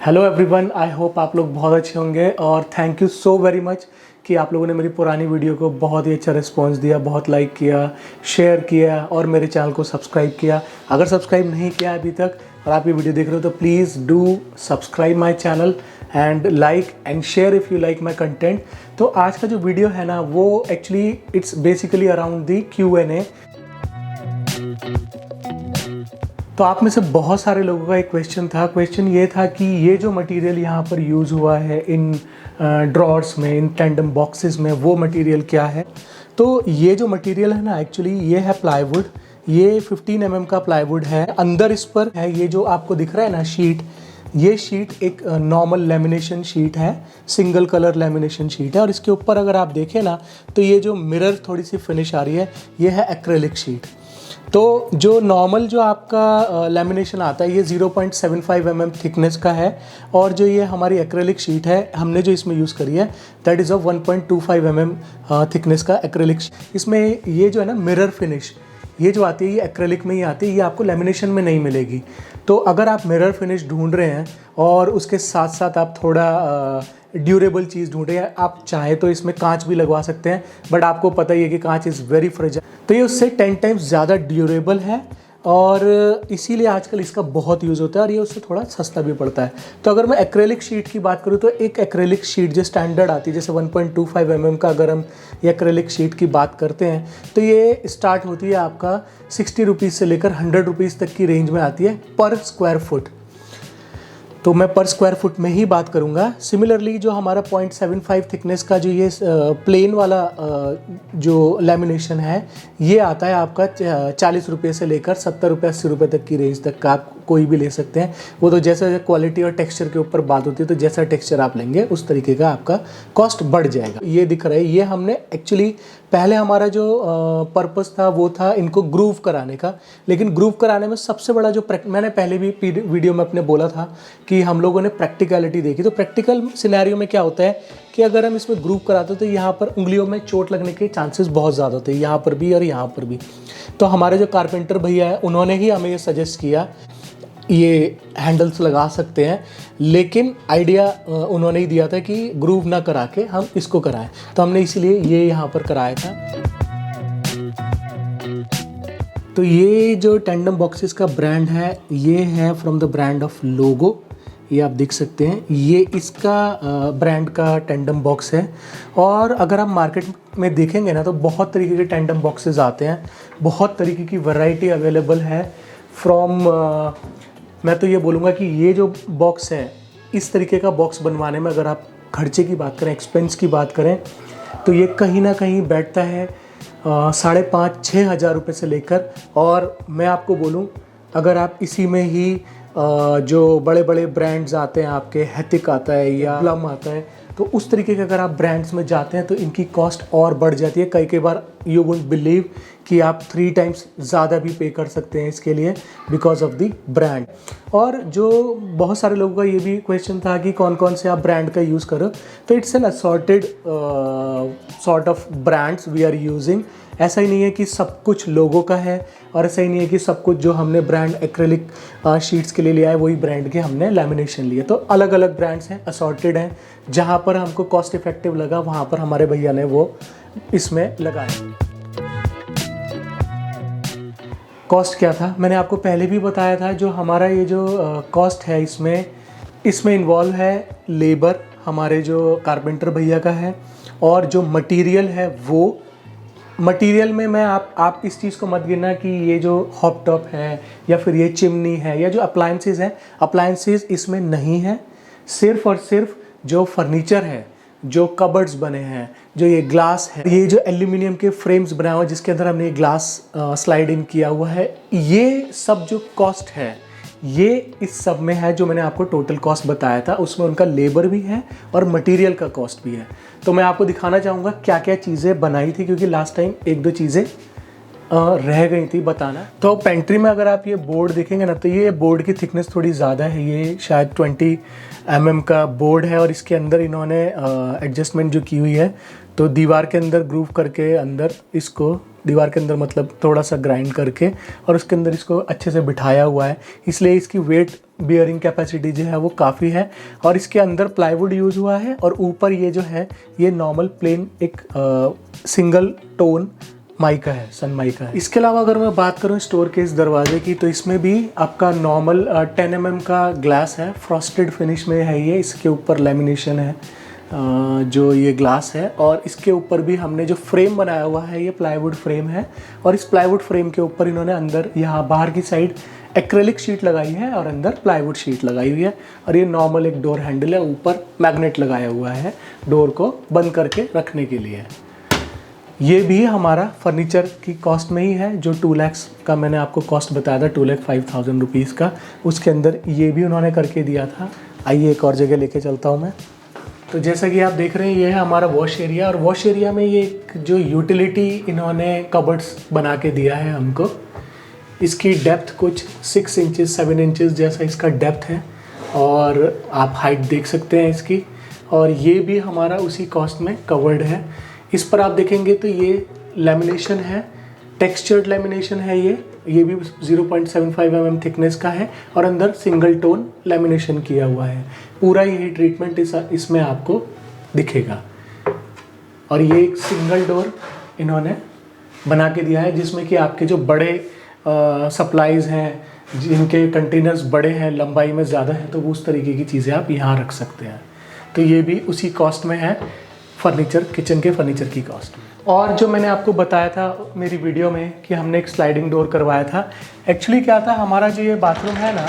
Hello everyone, I hope आप लोग बहुत अच्छे होंगे और thank you so very much कि आप लोगों ने मेरी पुरानी वीडियो को बहुत ही अच्छा रिस्पांस दिया, बहुत लाइक किया, शेयर किया और मेरे चैनल को सब्सक्राइब किया। अगर सब्सक्राइब नहीं किया अभी तक और आप ये वीडियो देख रहे हो तो please do subscribe my channel and like and share if you like my content. तो आज का जो वीडियो है ना वो actually it's basically around the Q&A। तो आप में से बहुत सारे लोगों का एक क्वेश्चन ये था कि ये जो मटेरियल यहाँ पर यूज़ हुआ है इन ड्रॉर्स में, इन टैंडम बॉक्सेस में, वो मटेरियल क्या है। तो ये जो मटेरियल है ना एक्चुअली ये है प्लाईवुड। ये 15 mm का प्लाईवुड है। अंदर इस पर है ये जो आपको दिख रहा है ना शीट, ये शीट एक नॉर्मल लेमिनेशन शीट है, सिंगल कलर लेमिनेशन शीट है। और इसके ऊपर अगर आप देखें ना तो ये जो मिरर थोड़ी सी फिनिश आ रही है ये है एक्रेलिक शीट। तो जो नॉर्मल जो आपका लेमिनेशन आता है ये 0.75 mm थिकनेस का है और जो ये हमारी एक्रेलिक शीट है हमने जो इसमें यूज़ करी है that is of 1.25 mm thickness का एक्रेलिक। इसमें ये जो है ना मिरर फिनिश ये जो आती है ये एक्रेलिक में ही आती है, ये आपको लेमिनेशन में नहीं मिलेगी। तो अगर आप मिरर फिनिश ढूंढ रहे हैं और उसके साथ साथ आप थोड़ा ड्यूरेबल चीज़ ढूंढ रहे हैं, आप चाहे तो इसमें कांच भी लगवा सकते हैं, बट आपको पता ही है कि कांच इज़ वेरी फ्रेजाइल। तो ये उससे 10 टाइम्स ज़्यादा ड्यूरेबल है और इसीलिए आजकल इसका बहुत यूज़ होता है और ये उससे थोड़ा सस्ता भी पड़ता है। तो अगर मैं एक्रेलिक शीट की बात करूँ तो एक एक्रेलिक शीट जो स्टैंडर्ड आती है जैसे 1.25 mm का, अगर हम ये एक्रेलिक शीट की बात करते हैं तो ये स्टार्ट होती है आपका 60 रुपीज़ से लेकर 100 रुपीज़ तक की रेंज में आती है पर स्क्वायर फुट। तो मैं पर स्क्वायर फुट में ही बात करूंगा। सिमिलरली जो हमारा 0.75 थिकनेस का जो ये प्लेन वाला जो लेमिनेशन है ये आता है आपका 40 रुपये से लेकर 70 रुपये 80 रुपये तक की रेंज तक का आप कोई भी ले सकते हैं। वो तो जैसे क्वालिटी और टेक्सचर के ऊपर बात होती है, तो जैसा टेक्सचर आप लेंगे उस तरीके का आपका कॉस्ट बढ़ जाएगा। ये दिख रहा है, ये हमने एक्चुअली पहले हमारा जो पर्पस था वो था इनको ग्रूव कराने का, लेकिन ग्रूव कराने में सबसे बड़ा जो मैंने पहले भी वीडियो में अपने बोला था कि हम लोगों ने प्रैक्टिकलिटी देखी। तो प्रैक्टिकल सिनेरियो में क्या होता है कि अगर हम इसमें ग्रूव कराते तो यहाँ पर उंगलियों में चोट लगने के चांसेस बहुत ज़्यादा होते हैं, यहाँ पर भी और यहाँ पर भी। तो हमारे जो कारपेंटर भैया है उन्होंने ही हमें ये सजेस्ट किया ये हैंडल्स लगा सकते हैं, लेकिन आइडिया उन्होंने ही दिया था कि ग्रूव ना करा के हम इसको कराएं, तो हमने इसीलिए ये यहाँ पर कराया था। तो ये जो टैंडम बॉक्सेस का ब्रांड है ये है फ्रॉम द ब्रांड ऑफ लोगो। ये आप देख सकते हैं, ये इसका ब्रांड का टैंडम बॉक्स है। और अगर आप मार्केट में देखेंगे ना तो बहुत तरीके के टैंडम बॉक्सेस आते हैं, बहुत तरीके की वैरायटी अवेलेबल है फ्रॉम मैं तो ये बोलूँगा कि ये जो बॉक्स है इस तरीके का बॉक्स बनवाने में अगर आप खर्चे की बात करें, एक्सपेंस की बात करें, तो ये कहीं ना कहीं बैठता है 5,500-6 हज़ार रुपये से लेकर। और मैं आपको बोलूँ अगर आप इसी में ही जो बड़े बड़े ब्रांड्स आते हैं आपके, हैतिक आता है या प्लम आता है, तो उस तरीके के अगर आप ब्रांड्स में जाते हैं तो इनकी कॉस्ट और बढ़ जाती है। कई बार यू वुडंट बिलीव कि आप 3 टाइम्स ज़्यादा भी पे कर सकते हैं इसके लिए बिकॉज ऑफ द ब्रांड। और जो बहुत सारे लोगों का ये भी क्वेश्चन था कि कौन कौन से आप ब्रांड का यूज़ करो, तो it's an assorted sort of brands we are using. ऐसा ही नहीं है कि सब कुछ लोगों का है और ऐसा ही नहीं है कि सब कुछ जो हमने ब्रांड एक्रेलिक शीट्स के लिए लिया है वही ब्रांड के हमने लेमिनेशन लिए। तो अलग अलग ब्रांड्स हैं, असॉर्टेड हैं, जहाँ पर हमको कॉस्ट इफेक्टिव लगा वहाँ पर हमारे भैया ने वो इसमें लगाया। कॉस्ट क्या था मैंने आपको पहले भी बताया था। जो हमारा ये जो कॉस्ट है इसमें इन्वॉल्व है लेबर हमारे जो कारपेंटर भैया का है, और जो मटेरियल है वो मटेरियल में मैं आप इस चीज़ को मत गिनना कि ये जो हॉप टॉप है या फिर ये चिमनी है या जो अप्लायंसेस हैं, अप्लायंसेस इसमें नहीं है। सिर्फ और सिर्फ जो फर्नीचर है, जो कबर्ड्स बने हैं, जो ये ग्लास है, ये जो एल्यूमिनियम के फ्रेम्स बनाए हुए हैं जिसके अंदर हमने ग्लास स्लाइड इन किया हुआ है, ये सब जो कॉस्ट है ये इस सब में है। जो मैंने आपको टोटल कॉस्ट बताया था उसमें उनका लेबर भी है और मटेरियल का कॉस्ट भी है। तो मैं आपको दिखाना चाहूँगा क्या क्या चीज़ें बनाई थी, क्योंकि लास्ट टाइम 1-2 चीज़ें रह गई थी बताना। तो पेंट्री में अगर आप ये बोर्ड देखेंगे ना तो ये बोर्ड की थिकनेस थोड़ी ज़्यादा है, ये शायद 20 mm का बोर्ड है और इसके अंदर इन्होंने एडजस्टमेंट जो की हुई है, तो दीवार के अंदर ग्रूव करके अंदर इसको दीवार के अंदर मतलब थोड़ा सा ग्राइंड करके और उसके अंदर इसको अच्छे से बिठाया हुआ है, इसलिए इसकी वेट बियरिंग कैपेसिटी जो है वो काफ़ी है। और इसके अंदर प्लाईवुड यूज़ हुआ है और ऊपर ये जो है ये नॉर्मल प्लेन एक सिंगल टोन माइका है, सन माइका है। इसके अलावा अगर मैं बात करूँ स्टोर के इस दरवाजे की, तो इसमें भी आपका नॉर्मल 10 mm का ग्लास है, फ्रॉस्टेड फिनिश में है ये। इसके ऊपर लेमिनेशन है जो ये ग्लास है, और इसके ऊपर भी हमने जो फ्रेम बनाया हुआ है ये प्लाईवुड फ्रेम है। और इस प्लाईवुड फ्रेम के ऊपर इन्होंने अंदर यहाँ बाहर की साइड एक्रेलिक शीट लगाई है और अंदर प्लाईवुड शीट लगाई हुई है। और ये नॉर्मल एक डोर हैंडल है, ऊपर मैग्नेट लगाया हुआ है डोर को बंद करके रखने के लिए। ये भी हमारा फर्नीचर की कॉस्ट में ही है, जो 2 लाख का मैंने आपको कॉस्ट बताया था, 2,05,000 रुपीज़ का, उसके अंदर ये भी उन्होंने करके दिया था। आइए एक और जगह लेके चलता हूँ मैं। तो जैसा कि आप देख रहे हैं ये है हमारा वॉश एरिया, और वॉश एरिया में ये एक जो यूटिलिटी इन्होंने कबर्ड्स बना के दिया है हमको। इसकी डेप्थ कुछ 6 इंचेस 7 इंचेस जैसा इसका डेप्थ है, और आप हाइट देख सकते हैं इसकी। और ये भी हमारा उसी कॉस्ट में कवर्ड है। इस पर आप देखेंगे तो ये लेमिनेशन है, टेक्सचर्ड लेमिनेशन है ये भी 0.75 mm थिकनेस का है, और अंदर सिंगल टोन लेमिनेशन किया हुआ है। पूरा यही ट्रीटमेंट इसमें आपको दिखेगा। और ये एक सिंगल डोर इन्होंने बना के दिया है, जिसमें कि आपके जो बड़े सप्लाईज़ हैं, जिनके कंटेनर्स बड़े हैं, लंबाई में ज़्यादा है, तो वो उस तरीके की चीज़ें आप यहाँ रख सकते हैं। तो ये भी उसी कॉस्ट में है, फर्नीचर, किचन के फर्नीचर की कॉस्ट में। और जो मैंने आपको बताया था मेरी वीडियो में कि हमने एक स्लाइडिंग डोर करवाया था, एक्चुअली क्या था, हमारा जो ये बाथरूम है ना,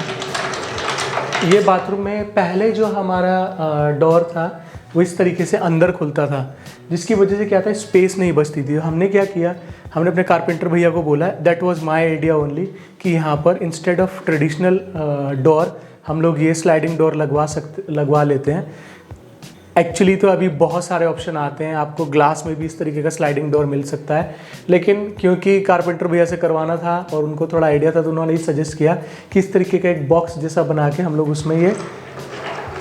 ये बाथरूम में पहले जो हमारा डोर था वो इस तरीके से अंदर खुलता था, जिसकी वजह से क्या था, स्पेस नहीं बचती थी। हमने क्या किया, हमने अपने कारपेंटर भैया को बोला, that was my idea only, कि यहाँ पर इंस्टेड ऑफ ट्रेडिशनल डोर हम लोग ये स्लाइडिंग डोर लगवा लेते हैं। एक्चुअली तो अभी बहुत सारे ऑप्शन आते हैं, आपको ग्लास में भी इस तरीके का स्लाइडिंग डोर मिल सकता है, लेकिन क्योंकि कारपेंटर भैया से करवाना था और उनको थोड़ा आइडिया था, तो उन्होंने ये सजेस्ट किया कि इस तरीके का एक बॉक्स जैसा बना के हम लोग उसमें ये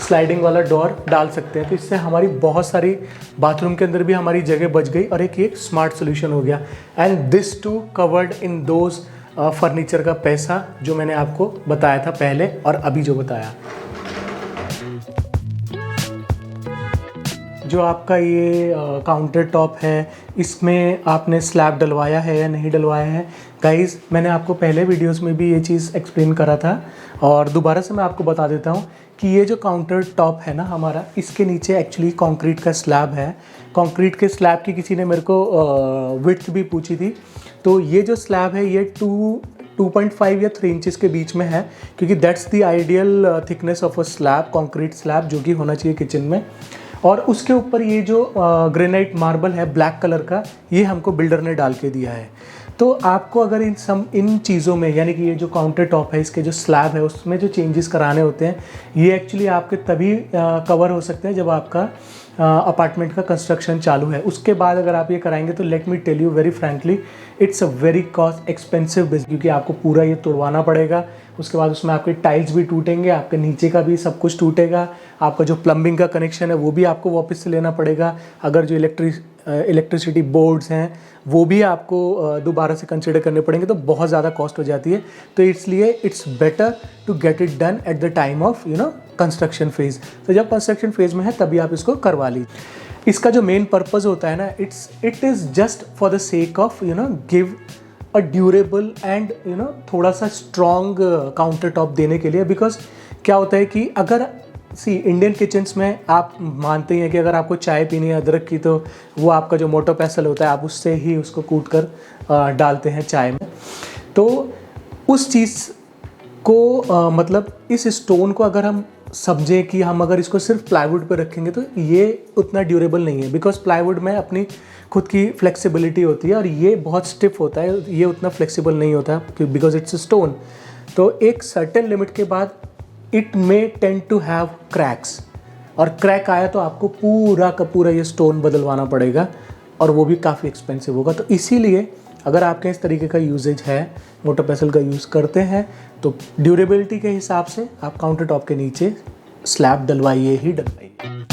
स्लाइडिंग वाला डोर डाल सकते हैं। तो इससे हमारी बहुत सारी बाथरूम के अंदर भी हमारी जगह बच गई, और एक स्मार्ट सोल्यूशन हो गया। And this too covered in those furniture का पैसा जो मैंने आपको बताया था पहले और अभी जो बताया। जो आपका ये काउंटर टॉप है, इसमें आपने स्लैब डलवाया है या नहीं डलवाया है। गाइज़, मैंने आपको पहले वीडियोस में भी ये चीज़ एक्सप्लेन करा था, और दोबारा से मैं आपको बता देता हूँ कि ये जो काउंटर टॉप है ना हमारा, इसके नीचे एक्चुअली कंक्रीट का स्लैब है। कंक्रीट के स्लैब की किसी ने मेरे को विड्थ भी पूछी थी, तो ये जो स्लैब है ये 2.5 या 3 इंचेस के बीच में है, क्योंकि that's the ideal thickness of a slab, concrete slab, जो कि होना चाहिए किचन में। और उसके ऊपर ये जो ग्रेनाइट मार्बल है ब्लैक कलर का, ये हमको बिल्डर ने डाल के दिया है। तो आपको अगर इन चीज़ों में, यानी कि ये जो काउंटर टॉप है, इसके जो स्लैब है, उसमें जो चेंजेस कराने होते हैं, ये एक्चुअली आपके तभी कवर हो सकते हैं जब आपका अपार्टमेंट का कंस्ट्रक्शन चालू है। उसके बाद अगर आप ये कराएंगे तो let me tell you very frankly, it's a very cost expensive business, क्योंकि आपको पूरा ये तोड़वाना पड़ेगा। उसके बाद उसमें आपके टाइल्स भी टूटेंगे, आपके नीचे का भी सब कुछ टूटेगा, आपका जो प्लम्बिंग का कनेक्शन है वो भी आपको वापस से लेना पड़ेगा। अगर जो इलेक्ट्रिसिटी बोर्ड्स हैं वो भी आपको दोबारा से कंसिडर करने पड़ेंगे, तो बहुत ज़्यादा कॉस्ट हो जाती है। तो इसलिए it's better to get it done at the time of construction phase. तो जब कंस्ट्रक्शन फेज़ में है तभी आप इसको करवा लीजिए। इसका जो मेन पर्पज़ होता है ना, it is just for the sake of give a durable and थोड़ा सा स्ट्रॉन्ग काउंटर टॉप देने के लिए। बिकॉज क्या होता है कि अगर इंडियन किचन्स में आप मानते हैं कि अगर आपको चाय पीनी है अदरक की, तो वो आपका जो मोटा पैसल होता है आप उससे ही उसको कूट कर डालते हैं चाय में। तो उस चीज़ को मतलब इस स्टोन को अगर हम समझें कि हम अगर इसको सिर्फ प्लाईवुड पर रखेंगे तो ये उतना ड्यूरेबल नहीं है, बिकॉज प्लाईवुड में अपनी खुद की फ्लेक्सिबिलिटी होती है और ये बहुत स्टिफ होता है, ये उतना फ्लेक्सिबल नहीं होता बिकॉज इट्स स्टोन। तो एक सर्टेन लिमिट के बाद it may tend to have cracks, और क्रैक आया तो आपको पूरा का पूरा ये स्टोन बदलवाना पड़ेगा, और वो भी काफ़ी एक्सपेंसिव होगा। तो इसीलिए अगर आपके इस तरीके का यूजेज है, मोटर पेसल का यूज़ करते हैं, तो ड्यूरेबिलिटी के हिसाब से आप काउंटर टॉप के नीचे स्लैब डलवाइए ही डलवाइए।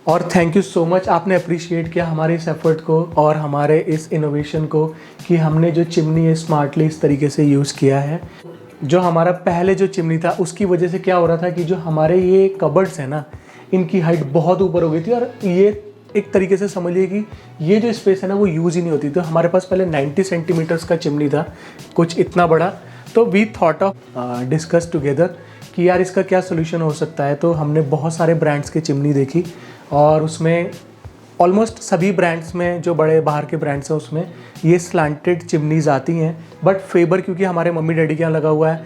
और थैंक यू सो मच, आपने अप्रिशिएट किया हमारे इस एफर्ट को और हमारे इस इनोवेशन को, कि हमने जो चिमनी है स्मार्टली इस तरीके से यूज़ किया है। जो हमारा पहले जो चिमनी था उसकी वजह से क्या हो रहा था कि जो हमारे ये कबर्ड्स हैं ना, इनकी हाइट बहुत ऊपर हो गई थी, और ये एक तरीके से समझिए कि ये जो स्पेस है ना वो यूज़ ही नहीं होती। तो हमारे पास पहले 90 सेंटीमीटर्स का चिमनी था, कुछ इतना बड़ा। तो we thought of discuss together कि यार इसका क्या सोल्यूशन हो सकता है। तो हमने बहुत सारे ब्रांड्स की चिमनी देखी, और उसमें ऑलमोस्ट सभी ब्रांड्स में, जो बड़े बाहर के ब्रांड्स हैं उसमें ये स्लांटेड चिमनीज़ आती हैं। बट फेबर क्योंकि हमारे मम्मी डैडी के यहाँ लगा हुआ है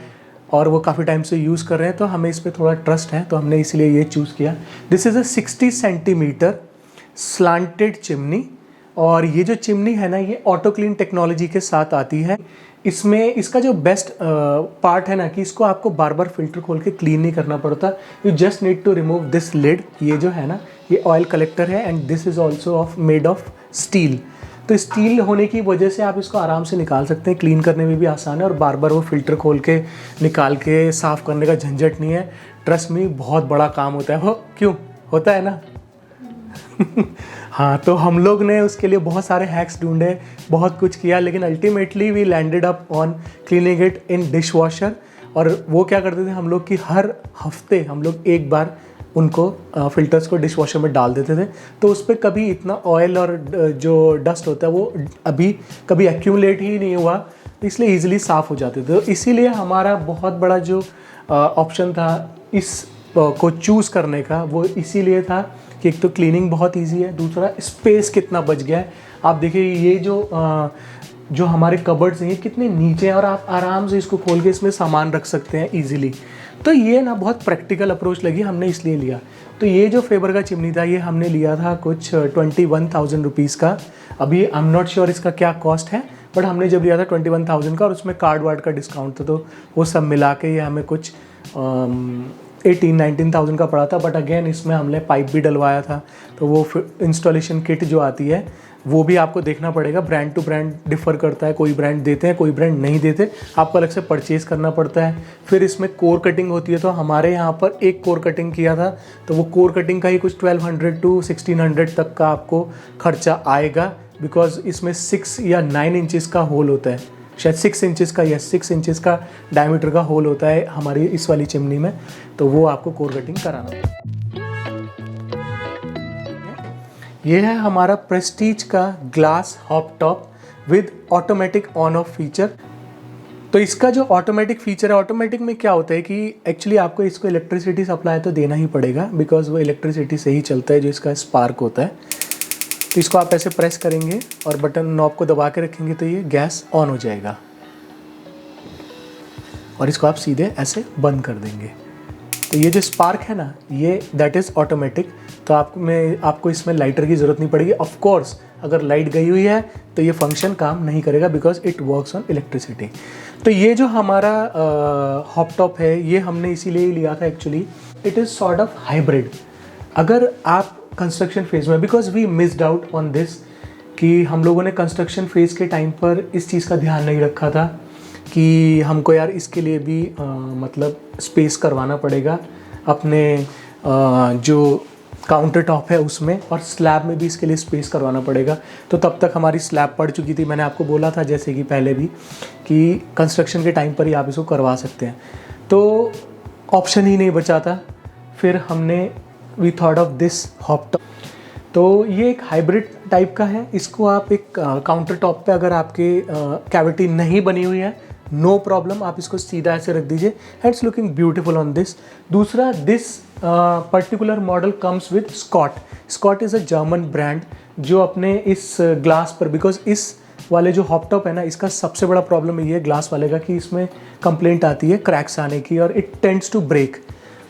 और वो काफ़ी टाइम से यूज़ कर रहे हैं, तो हमें इस पर थोड़ा ट्रस्ट है, तो हमने इसलिए ये चूज़ किया। This is a 60 centimetre slanted chimney, और ये जो चिमनी है ना ये ऑटो क्लीन टेक्नोलॉजी के साथ आती है। इसमें इसका जो बेस्ट पार्ट है ना कि इसको आपको बार बार फिल्टर खोल के क्लीन नहीं करना पड़ता। You just need to remove this lid. ये जो है ना ये ऑयल कलेक्टर है, and this is also of made of steel. तो स्टील होने की वजह से आप इसको आराम से निकाल सकते हैं, क्लीन करने में भी आसान है, और बार बार वो फिल्टर खोल के निकाल के साफ़ करने का झंझट नहीं है। ट्रस्ट में बहुत बड़ा काम होता है। हो क्यों होता है ना हाँ, तो हम लोग ने उसके लिए बहुत सारे हैक्स ढूंढे, बहुत कुछ किया, लेकिन ultimately we landed up on cleaning it in dish washer. और वो क्या करते थे हम लोग कि हर हफ्ते हम लोग एक बार उनको फ़िल्टर्स को डिश वॉशर में डाल देते थे, तो उस पर कभी इतना ऑयल और जो डस्ट होता है वो अभी कभी एक्यूमुलेट ही नहीं हुआ, इसलिए ईजिली साफ़ हो जाते थे। तो इसीलिए हमारा बहुत बड़ा जो ऑप्शन था इस को चूज़ करने का वो इसीलिए था कि एक तो क्लीनिंग बहुत इजी है, दूसरा स्पेस कितना बच गया है। आप देखिए ये जो हमारे कबर्ड्स हैं ये कितने नीचे हैं, और आप आराम से इसको खोल के इसमें सामान रख सकते हैं इजीली। तो ये ना बहुत प्रैक्टिकल अप्रोच लगी, हमने इसलिए लिया। तो ये जो फेबर का चिमनी था ये हमने लिया था कुछ 21,000 रुपीज़ का। अभी आई एम नॉट श्योर इसका क्या कॉस्ट है, बट हमने जब लिया था 21,000 का, और उसमें कार्ड वार्ड का डिस्काउंट था, तो वो सब मिला के ये हमें कुछ 18-19,000 का पड़ा था। बट अगेन इसमें हमने पाइप भी डलवाया था, तो वो इंस्टॉलेशन किट जो आती है वो भी आपको देखना पड़ेगा। ब्रांड टू ब्रांड डिफ़र करता है, कोई ब्रांड देते हैं कोई ब्रांड नहीं देते, आपको अलग से परचेज़ करना पड़ता है। फिर इसमें कोर कटिंग होती है, तो हमारे यहाँ पर एक कोर कटिंग किया था, तो वो कोर कटिंग का ही कुछ 1200 to 1600 तक का आपको खर्चा आएगा, बिकॉज इसमें 6 या 9 इंचज़ का होल होता है, शायद 6 इंचज़ का या 6 इंचज़ का डायमीटर का होल होता है हमारी इस वाली चिमनी में, तो वो आपको कोर कटिंग कराना है। ये है हमारा प्रेस्टीज का glass hop top with automatic on off feature. तो इसका जो ऑटोमेटिक फीचर है, ऑटोमेटिक में क्या होता है कि एक्चुअली आपको इसको इलेक्ट्रिसिटी सप्लाई तो देना ही पड़ेगा, बिकॉज वो इलेक्ट्रिसिटी से ही चलता है, जो इसका स्पार्क होता है। तो इसको आप ऐसे प्रेस करेंगे और बटन नॉब को दबा के रखेंगे तो ये गैस ऑन हो जाएगा, और इसको आप सीधे ऐसे बंद कर देंगे। तो ये जो स्पार्क है ना ये दैट इज़ ऑटोमेटिक। तो आपको इसमें लाइटर की ज़रूरत नहीं पड़ेगी। ऑफ कोर्स अगर लाइट गई हुई है तो ये फंक्शन काम नहीं करेगा, because it works on electricity. तो ये जो हमारा हॉप टॉप है ये हमने इसीलिए लिया था, actually it is sort of hybrid. अगर आप कंस्ट्रक्शन फेज़ में, because we missed out on this, कि हम लोगों ने कंस्ट्रक्शन फेज़ के टाइम पर इस चीज़ का ध्यान नहीं रखा था कि हमको यार इसके लिए भी मतलब स्पेस करवाना पड़ेगा अपने जो काउंटर टॉप है उसमें, और स्लैब में भी इसके लिए स्पेस करवाना पड़ेगा। तो तब तक हमारी स्लैब पड़ चुकी थी। मैंने आपको बोला था जैसे कि पहले भी कि कंस्ट्रक्शन के टाइम पर ही आप इसको करवा सकते हैं, तो ऑप्शन ही नहीं बचा था। फिर हमने we thought of this hob top. तो ये एक हाइब्रिड टाइप का है। इसको आप एक काउंटर टॉप पे अगर आपके कैविटी नहीं बनी हुई है, नो प्रॉब्लम, आप इसको सीधा ऐसे रख दीजिए, it's looking beautiful on this. दूसरा, this particular model comes with Schott. Schott is a German brand जो अपने इस ग्लास पर, बिकॉज इस वाले जो हॉप टॉप है ना इसका सबसे बड़ा प्रॉब्लम ये है ग्लास वाले का कि इसमें कंप्लेंट आती है क्रैक्स आने की, और it tends to break.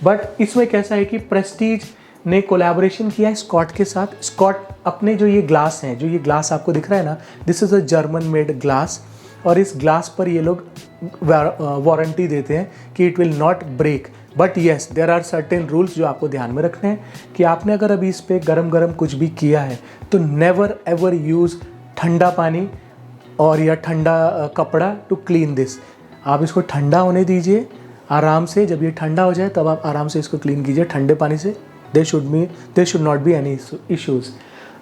But इसमें कैसा है कि प्रेस्टीज ने कोलैबोरेशन किया है स्कॉट के साथ। स्कॉट अपने जो ये ग्लास हैं, जो ये ग्लास आपको दिख रहा है ना, this is a German made glass, और इस ग्लास पर ये लोग वारंटी देते हैं कि it will not break. But yes, there are certain rules जो आपको ध्यान में रखने हैं कि आपने अगर अभी इस पर गरम गरम कुछ भी किया है तो नेवर एवर यूज़ ठंडा पानी और या ठंडा कपड़ा टू क्लीन दिस। आप इसको ठंडा होने दीजिए आराम से, जब ये ठंडा हो जाए तब आप आराम से इसको क्लीन कीजिए ठंडे पानी से। There should not be any issues.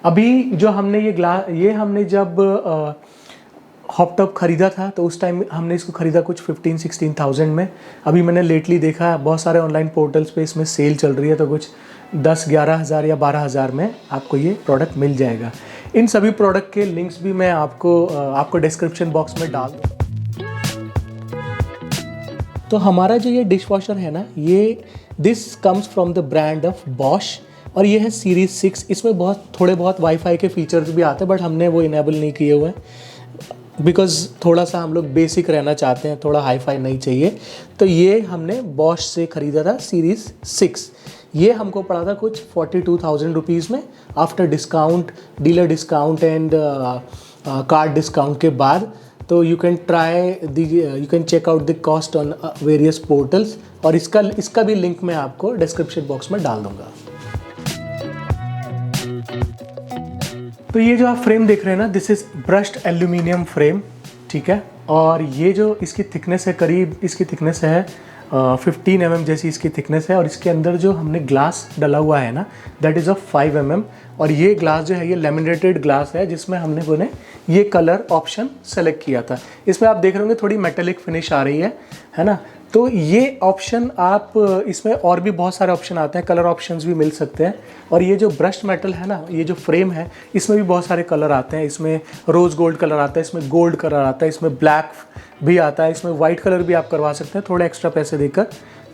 अभी जो हमने ये हमने जब हॉट टब ख़रीदा था तो उस टाइम हमने इसको ख़रीदा कुछ 15-16,000 में। अभी मैंने लेटली देखा बहुत सारे ऑनलाइन पोर्टल्स पे इसमें सेल चल रही है, तो कुछ 10-11 हज़ार या 12 हज़ार में आपको ये प्रोडक्ट मिल जाएगा। इन सभी प्रोडक्ट के लिंक्स भी मैं आपको डिस्क्रिप्शन बॉक्स में डाल दूँ। तो हमारा जो ये डिश वॉशर है ना, ये this comes from the brand of Bosch और ये है सीरीज़ 6। इसमें थोड़े बहुत वाईफाई के फीचर्स भी आते हैं, बट हमने वो इनेबल नहीं किए हुए हैं बिकॉज़ थोड़ा सा हम लोग बेसिक रहना चाहते हैं, थोड़ा हाई फाई नहीं चाहिए। तो ये हमने बॉश से ख़रीदा था सीरीज़ 6। ये हमको पड़ा था कुछ 42,000 रुपीज़ में after discount, dealer discount and card discount के बाद। तो you can check out the cost on various portals और इसका भी लिंक मैं आपको डिस्क्रिप्शन बॉक्स में डाल दूंगा। तो ये जो आप फ्रेम देख रहे हैं ना, this is brushed aluminium frame, ठीक है। और ये जो इसकी थिकनेस है, करीब इसकी थिकनेस है 15 mm जैसी इसकी थिकनेस है। और इसके अंदर जो हमने ग्लास डला हुआ है ना, दैट इज़ ऑफ 5 mm। और ये ग्लास जो है ये लेमिनेटेड ग्लास है, जिसमें हमने ये कलर ऑप्शन सेलेक्ट किया था। इसमें आप देख रहे होंगे थोड़ी मेटेलिक फिनिश आ रही है ना। तो ये ऑप्शन आप इसमें और भी बहुत सारे ऑप्शन आते हैं, कलर ऑप्शंस भी मिल सकते हैं। और ये जो ब्रश्ड मेटल है ना, ये जो फ्रेम है, इसमें भी बहुत सारे कलर आते हैं। इसमें रोज़ गोल्ड कलर आता है, इसमें गोल्ड कलर आता है, इसमें ब्लैक भी आता है, इसमें वाइट कलर भी आप करवा सकते हैं थोड़े एक्स्ट्रा पैसे देकर।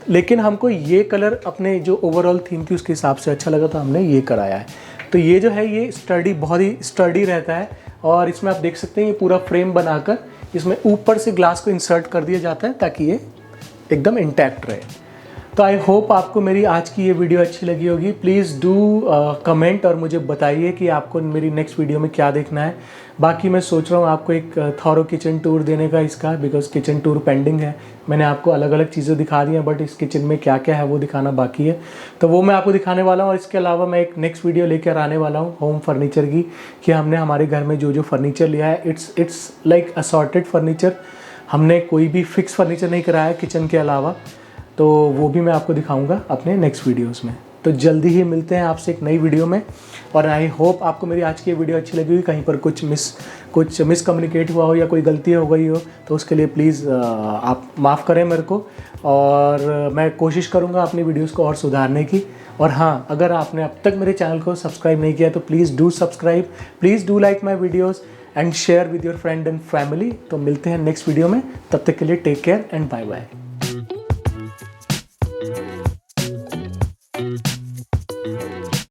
लेकिन हमको ये कलर अपने जो ओवरऑल थीम थी उसके हिसाब से अच्छा लगा, तो हमने ये कराया है। तो ये जो है ये स्टडी, बहुत ही स्टडी रहता है। और इसमें आप देख सकते हैं ये पूरा फ्रेम बनाकर इसमें ऊपर से ग्लास को इंसर्ट कर दिया जाता है ताकि ये एकदम इंटैक्ट रहे। तो आई होप आपको मेरी आज की ये वीडियो अच्छी लगी होगी। प्लीज़ डू कमेंट और मुझे बताइए कि आपको मेरी नेक्स्ट वीडियो में क्या देखना है। बाकी मैं सोच रहा हूँ आपको एक थॉरो किचन टूर देने का इसका, बिकॉज किचन टूर पेंडिंग है। मैंने आपको अलग अलग चीज़ें दिखा दी हैं, बट इस किचन में क्या क्या है वो दिखाना बाकी है, तो वो मैं आपको दिखाने वाला हूँ। और इसके अलावा मैं एक नेक्स्ट वीडियो लेकर आने वाला हूँ होम फर्नीचर की, कि हमने हमारे घर में जो फर्नीचर लिया है, इट्स लाइक असॉर्टेड फर्नीचर। हमने कोई भी फिक्स फर्नीचर नहीं कराया किचन के अलावा, तो वो भी मैं आपको दिखाऊंगा अपने नेक्स्ट वीडियोस में। तो जल्दी ही मिलते हैं आपसे एक नई वीडियो में। और आई होप आपको मेरी आज की वीडियो अच्छी लगी हुई, कहीं पर कुछ मिसकम्युनिकेट हुआ हो या कोई गलती हो गई हो तो उसके लिए प्लीज़ आप माफ़ करें मेरे को। और मैं कोशिश करूँगा अपनी वीडियोज़ को और सुधारने की। और हाँ, अगर आपने अब तक मेरे चैनल को सब्सक्राइब नहीं किया तो please do subscribe, please do like my videos and share with your friend and family. तो मिलते हैं नेक्स्ट वीडियो में, तब तक के लिए take care and bye bye.